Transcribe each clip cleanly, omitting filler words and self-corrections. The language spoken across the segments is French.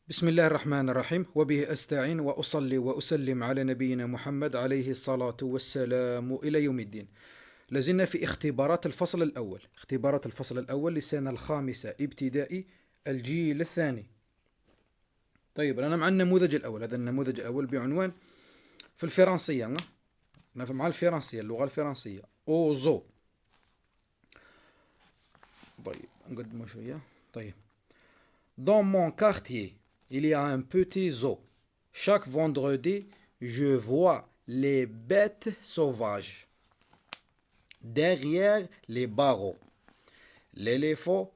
بسم الله الرحمن الرحيم وبه أستعين وأصلي وأسلم على نبينا محمد عليه الصلاة والسلام إلى يوم الدين. لازلنا في اختبارات الفصل الأول للسنة الخامسة ابتدائي الجيل الثاني. طيب أنا مع النموذج الأول، هذا النموذج الأول بعنوان في الفرنسية، مع الفرنسية، اللغة الفرنسية أوزو. طيب نقدمه شوية. طيب Dans mon quartier, il y a un petit zoo. Chaque vendredi, je vois les bêtes sauvages derrière les barreaux. L'éléphant,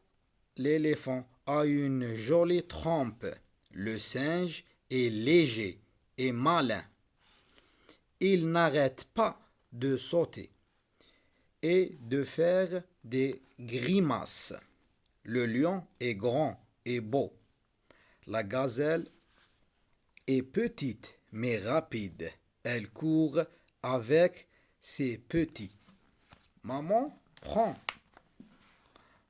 l'éléphant a une jolie trompe. Le singe est léger et malin. Il n'arrête pas de sauter et de faire des grimaces. Le lion est grand et beau. La gazelle est petite mais rapide. Elle court avec ses petits. Maman prend.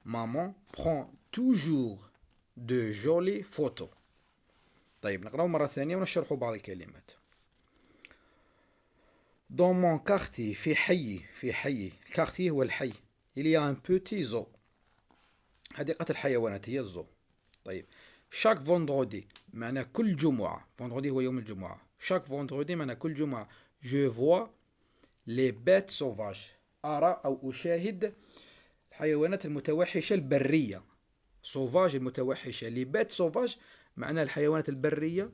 Maman prend toujours de jolies photos. طيب نقرأ مرة ثانية ونشرح بعض الكلمات. Dans mon quartier في حي الكارتيه هو الحي. Il y a un petit zoo. حديقة الحيوانات هي الزو. طيب chaque vendredi معنى كل جمعة. vendredi هو يوم الجمعة. chaque vendredi معنى كل جمعة. je vois les bêtes sauvages. أرى أو أشاهد الحيوانات المتوحشة البرية. sauvage المتوحشة. les bêtes sauvages معنى الحيوانات البرية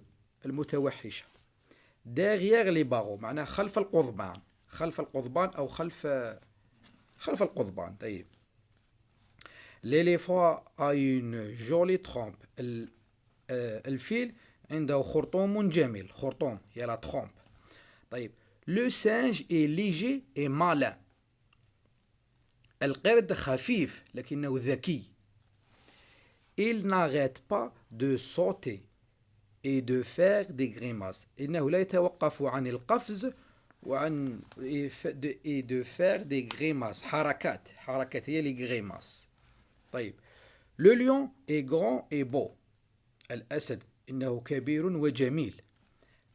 المتوحشة. derrière les barreaux معنى خلف القضبان. خلف القضبان أو خلف القضبان. طيب l'éléphant a une jolie trompe. الفيل عنده خرطوم جميل. خرطوم هي la trompe. طيب le singe est léger et malin. القرد خفيف لكنه ذكي. Il n'arrête pas de sauter et de faire des grimaces. إنه لا يتوقف عن القفز وعن et de faire des grimaces. حركات هي les grimaces. طيب le lion est grand et beau. الأسد إنه كبير وجميل.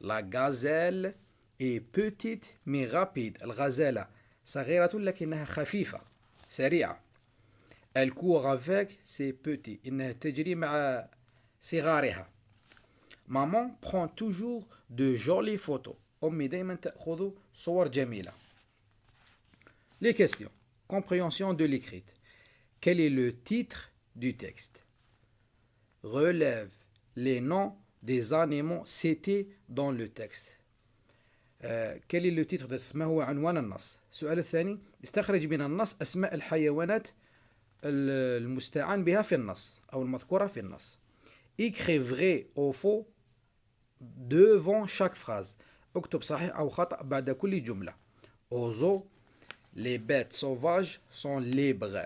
La gazelle est petite mais rapide. الغزالة صغيرة لكنها خفيفة سريعة. Elle court avec ses petits. إنها تجري مع صغارها. Maman prend toujours de jolies photos. أمي دائما تأخذ صور جميلة. Les questions. Compréhension de l'écrite. Quel est le titre du texte? Relève les noms des animaux cités dans le texte. quel est le titre de ما هو عنوان النص؟ السؤال الثاني استخرج من النص أسماء الحيوانات المستعان بها في النص أو المذكورة في النص. Écris vrai ou faux devant chaque phrase. اكتب صحيح أو خطأ بعد كل جملة. Au zoo, les bêtes sauvages sont libres.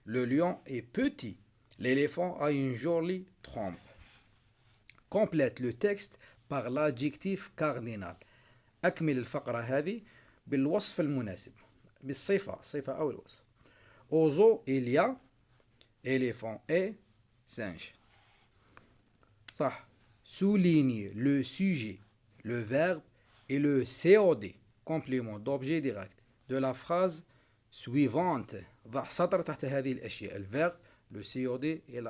Le lion est petit. L'éléphant a une jolie trompe. Complète le texte par l'adjectif cardinal. أكمل الفقرة هذه بالوصف المناسب. بالصفة صفة أو الوصف. Au zoo, il y a éléphant et singe. صح. Souligne le sujet, le verbe et le COD, complément d'objet direct, de la phrase suivante. ضع سطر تحت هذه الأشياء. الverbe, le COD et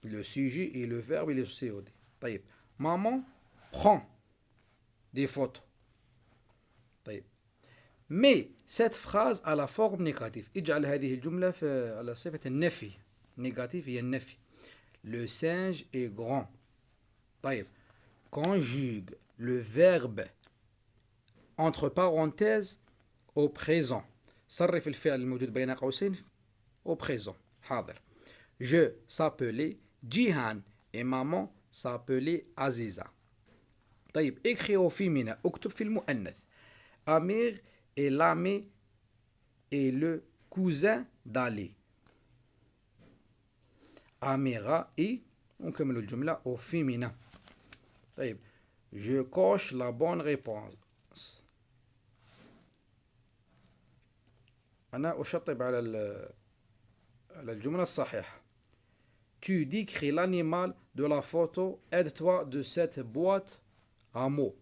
le sujet et le verbe et le COD. طيب maman prend des photos. طيب mais cette phrase a la forme négative. اجعل هذه الجملة على صفة النفي. négatif هي النفي. Le singe est grand. طيب conjugue le verbe entre parenthèses au présent. صرف الفعل الموجود بين قوسين au présent حاضر. Je s'appelais Jihan et maman s'appelait Aziza. طيب écris au féminin. اكتب في المؤنث. Amir est l'ami et le cousin d'Ali. Amira et ونكمل الجملة au féminin. طيب je coche la bonne réponse. أنا أشطب على الجملة الصحيحة. Tu décris l'animal de la photo. Aide-toi de cette boîte à mots.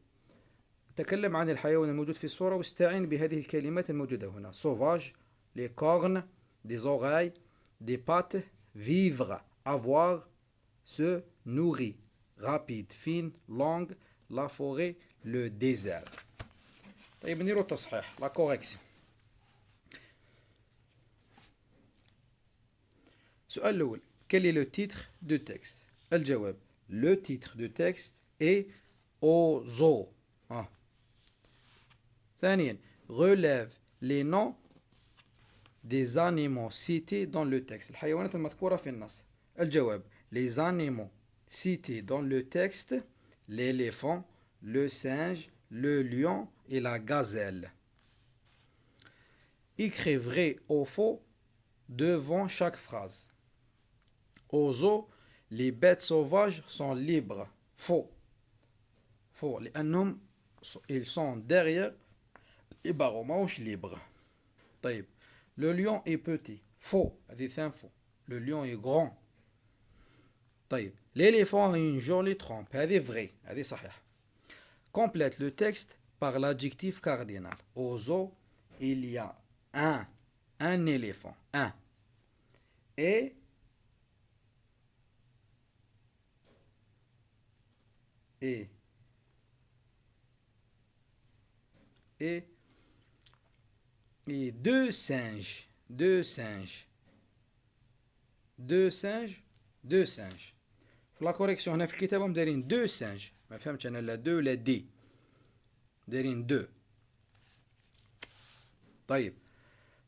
تكلم عن الحيوان الموجود في الصورة واستعين بهذه الكلمات الموجودة هنا. Sauvage, les cornes, des oreilles, des pattes, vivre, avoir, se nourrir, rapide, fine, longue, la forêt, le désert. طيب نديرو التصحيح, la correction. السؤال الأول, quel est le titre de texte? الجواب, le titre de texte est au zoo. ثانيا, relève les noms des animaux cités dans le texte. الحيوانات المذكورة في النص. الجواب, les animaux cités dans le texte, l'éléphant, le singe, le lion et la gazelle. Écris vrai ou faux devant chaque phrase. Au zoo, les bêtes sauvages sont libres. Faux. Faux. لأنهم ils sont derrière les barreaux. ماهوش libre. طيب. Le lion est petit. Faux. هذه faux. Le lion est grand. طيب. L'éléphant a une jolie trompe. هذه vrai. هذه صحيح. Complète le texte par l'adjectif cardinal. Au zoo, il y a un éléphant. Un. Et deux singes. Deux singes. Deux singes. Deux singes. في la correction هنا في الكتابة مدارين deux singes. ما فهمتش أنا لا deux لا دي. دارين deux. طيب.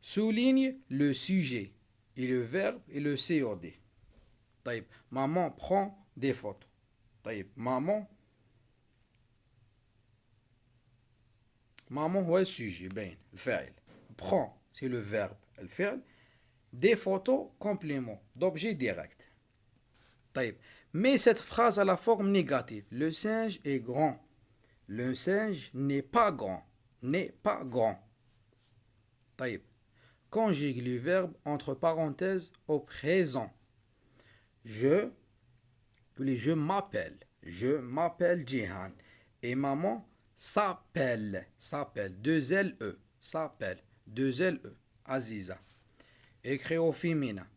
Souligne le sujet et le verbe et le COD. طيب. Maman prend des photos. طيب. Maman هو السوجي باين الفاعل. Prend c'est le verbe الفعل. Des photos complément d'objet direct. طيب. Mais cette phrase a la forme négative. Le singe est grand. Le singe n'est pas grand. N'est pas grand. طيب. Conjugue le verbe entre parenthèses au présent. Je m'appelle. Je m'appelle Jihan. Et maman s'appelle. Deux L-E. S'appelle. Deux L-E. Aziza. Écrit au féminin.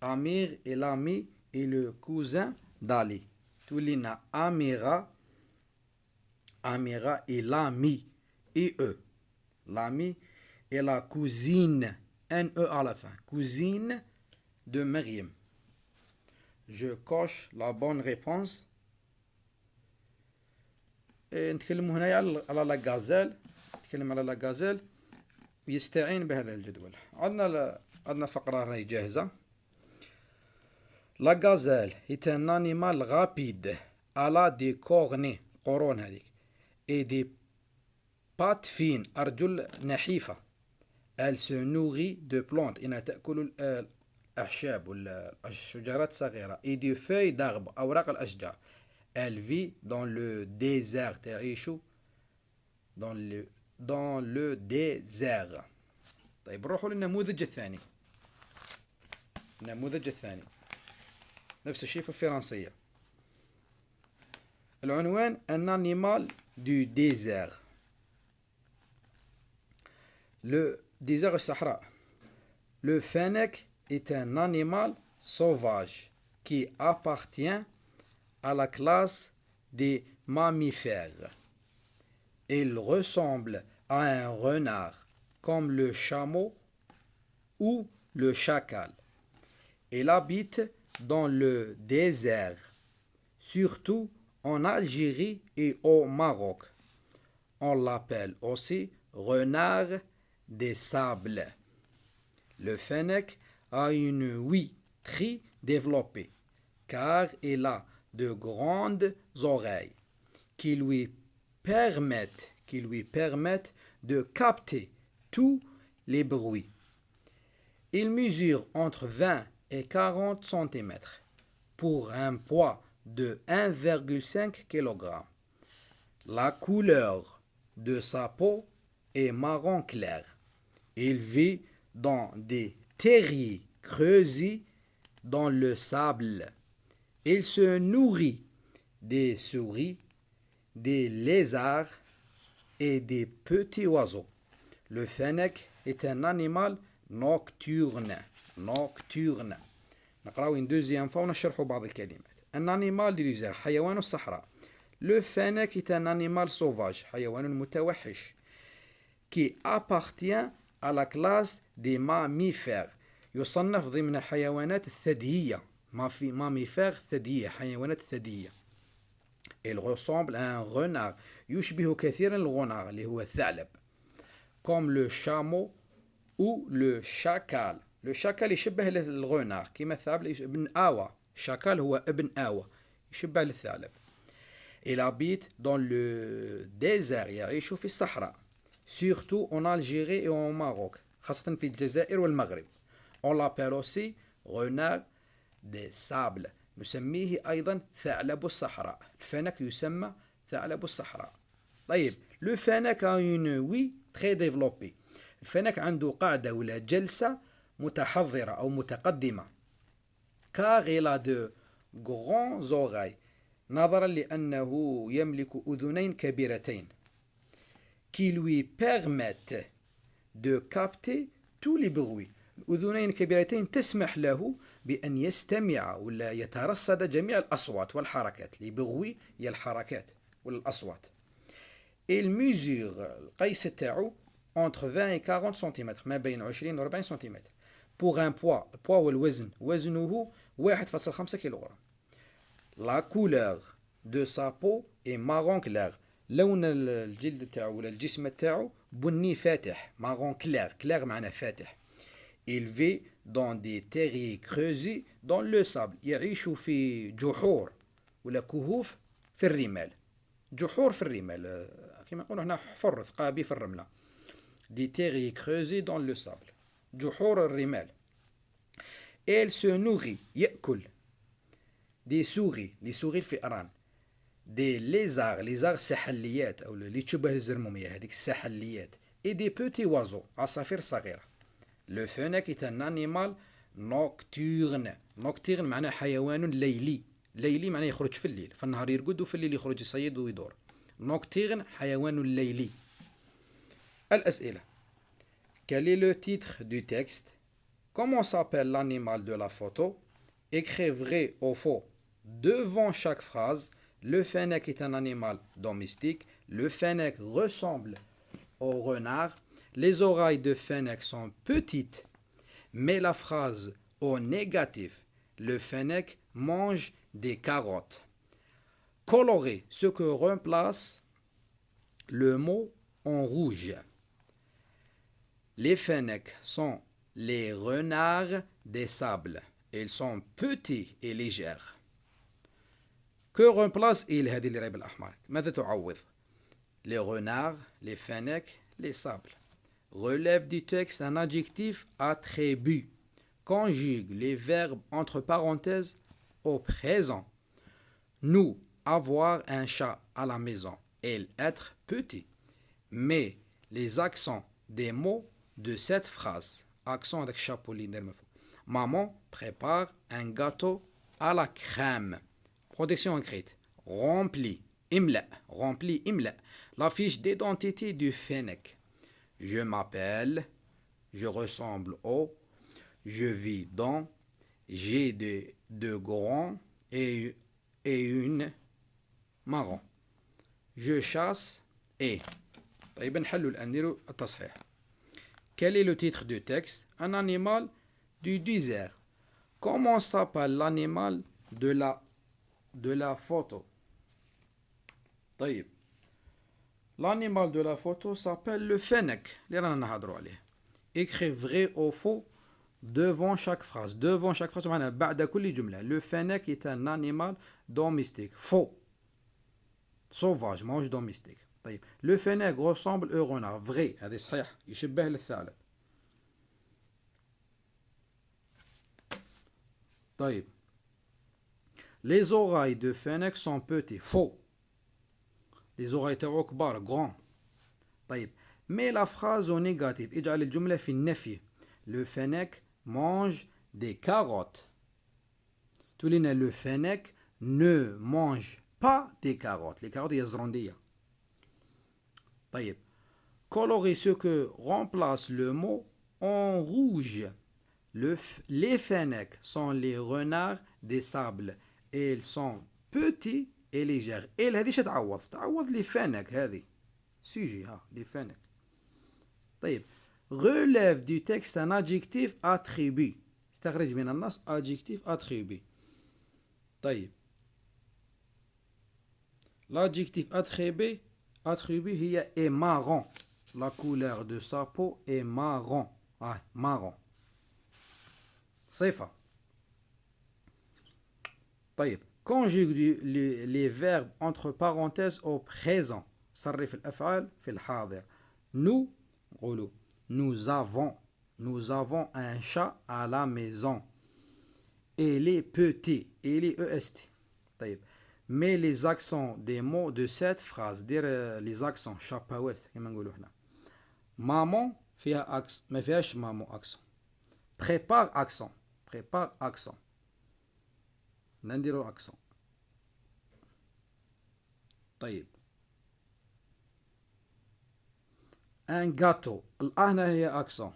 Amir est l'ami et le cousin d'Ali. Toulina Amira est l'ami et eux. L'ami est la cousine. N-E à la fin. Cousine de Myriam. Je coche la bonne réponse. نتكلم هنا على لا غازيل. نتكلم على لا غازيل ويستعين بهذا الجدول. عندنا فقرة راهي جاهزة. La gazelle est un animal rapide. Elle a des cornets. قرون هذيك. Et des pattes fines. أرجل نحيفة. Elle se nourrit de plantes. إنها تأكل الأعشاب والشجرات الصغيرة. Et des feuilles d'arbres. أوراق الأشجار. Elle vit dans le désert. تعيش dans le désert. طيب نروحوا للنموذج الثاني. النموذج الثاني نفس الشيء في الفرنسية. العنوان un animal du désert. Le désert الصحراء. Le fennec est un animal sauvage qui appartient à la classe des mammifères. Il ressemble à un renard comme le chameau ou le chacal. Il habite dans le désert, surtout en Algérie et au Maroc. On l'appelle aussi renard des sables. Le fennec a une ouïe très développée car il a de grandes oreilles qui lui permettent de capter tous les bruits. Il mesure entre 20 et 40 cm pour un poids de 1,5 kg. La couleur de sa peau est marron clair. Il vit dans des terriers creusés dans le sable. Il se nourrit des souris, des lézards et des petits oiseaux. Le fennec est un animal nocturne. Nocturne. نقراو une deuxième fois ونشرحوا بعض الكلمات. Un animal du désert, حيوان الصحراء. Le fennec est un animal sauvage, حيوان متوحش, qui appartient à la classe des mammifères. يصنف ضمن حيوانات الثديية. mammifères ثديية, حيوانات ثديية. Il ressemble à un renard. يشبه كثيرا الغنار اللي هو الثعلب. Comme le chameau ou le chacal. Le chacal يشبه الغنار كما الثعلب ابن آوى. chacal هو ابن آوى يشبه الثعلب. Il habite dans le désert. يعيش في الصحراء. Surtout en Algérie et au Maroc. خاصة في الجزائر والمغرب. On l'appelle aussi renard des sables. نسميه أيضا ثعلب الصحراء. الفنك يسمى ثعلب الصحراء. طيب le fennec a une ouïe très développée. الفنك عنده قاعدة ولا جلسة متحضرة أو متقدمة. car il a de grands oreilles. نظرا لأنه يملك أذنين كبيرتين. qui lui permettent de capter tous les bruits. الأذنين الكبيرتين تسمح له بأن يستمع ولا يترصد جميع الأصوات والحركات. les bruits هي الحركات والأصوات. Il mesure القيس تاعو entre 20 et 40 cm, ما بين 20 و 40 سم. pour un poids, البوا والوزن, وزنه 1.5 كيلوغرام. La couleur de sa peau est marron clair. لون الجلد تاعو ولا الجسم تاعو بني فاتح, marron clair. clair معناه فاتح. Il vit dans des terriers creusés dans le sable. يعيش في جحور ولا كهوف في الرمال. جحور في الرمال كما نقولوا هنا حفر ثقابي في الرملة. des terriers creusés dans le sable. جحور الرمال. Elle se nourrit يأكل des souris, les souris الفئران. des lézards, lézards سحليات أو اللي تشبه الزرمومية هذيك السحليات. et des petits oiseaux, عصافير صغيرة. Le fennec est un animal nocturne. nocturne معناه حيوان ليلي. ليلي معناه يخرج في الليل. في النهار يرقد وفي الليل يخرج يصيد ويدور. nocturne حيوان ليلي. الأسئلة. Quel est le titre du texte? Comment s'appelle l'animal de la photo? Écrire vrai ou faux devant chaque phrase. Le fennec est un animal domestique. Le fennec ressemble au renard. Les oreilles de fennec sont petites. Mais la phrase au négatif. Le fennec mange des carottes. Colorer ce que remplace le mot en rouge. Les fennecs sont les renards des sables. Ils sont petits et légers. Que remplace il هذه اللي راهي بالأحمر؟ ماذا تعوض؟ Les renards, les fennecs, les sables. Relève du texte un adjectif attribut. Conjugue les verbes entre parenthèses au présent. Nous, avoir un chat à la maison. Il, être petit. Mais les accents des mots de cette phrase. Accent avec chapeau ligne. Maman prépare un gâteau à la crème. Protection écrite. Rempli. Imla. Rempli. Imla. La fiche d'identité du fennec. Je m'appelle. Je ressemble au. Je vis dans. J'ai de grands et une marron. Je chasse et. طيب نحلوا الآن نديروا التصحيح. Quel est le titre du texte? Un animal du désert. Comment s'appelle l'animal de la photo? طيب. L'animal de la photo s'appelle le fennec. اللي رانا نهضروا عليه. Écrire vrai ou faux devant chaque phrase. Devant chaque phrase معناها بعد كل جملة. Le fennec est un animal domestique. Faux. Sauvage, mange domestique. طيب. Le fennec ressemble au renard. Vrai. هذا صحيح. يشبه للثعلب. طيب. Les oreilles de fennec sont petites. Faux. Les oreilles تاعو كبار. Grand. طيب. Mais la phrase au négatif. اجعل الجملة في النفي. Le fennec mange des carottes. تقول لنا le fennec ne mange pas des carottes. Les carottes, yazrondiyya. طيب. Colorer ce que remplace le mot en rouge. Les fennecs sont les renards des sables. Et ils sont petits et légers. Et هذه ايش تعوض les fennecs هذه. Sujet ها les fennecs. طيب. Relève du texte un adjectif attribut. استخرج من النص adjectif attribut. طيب. L'adjectif attribut هي est marron. La couleur de sa peau est marron. Ah, marron. صفة. طيب. Conjugue les verbes entre parenthèses au présent. صرف الأفعال في الحاضر. Nous, قولوا, nous avons un chat à la maison. Et les petits, et les EST. طيب. Mais les accents des mots de cette phrase, dire les accents شاباوات كما نقولوا احنا. Maman فيها accent, ما فيهاش maman accent. Prépare accent. نديروا accent. طيب. Un gâteau. هنا هي accent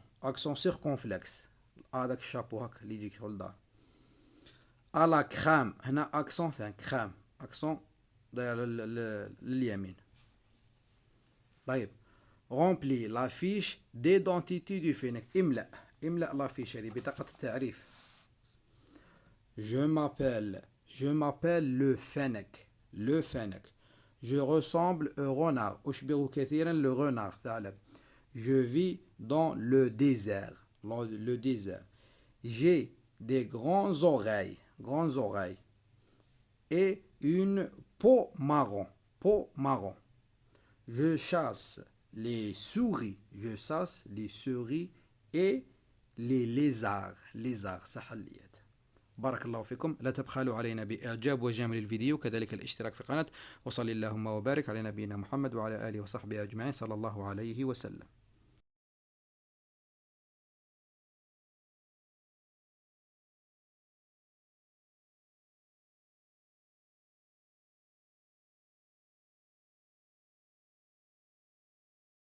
circonflexe. هذاك الشابو هاك اللي يجيك شغل دار. À la crème. هنا accent ثاني crème. accent داير لليمين. طيب. Remplis la fiche d'identité du fennec. املأ la fiche هذه بطاقة التعريف. Je m'appelle le fennec. Je ressemble au renard. أشبه كثيرا le renard ثعلب. Je vis dans le désert. J'ai des grandes oreilles et une peau marron. Je chasse les souris et les lézards سحليات. بارك الله فيكم. لا تبخلوا علينا بإعجاب وجمال الفيديو كذلك الاشتراك في القناة. وصلى اللهم وبارك على نبينا محمد وعلى آله وصحبه أجمعين صلى الله عليه وسلم.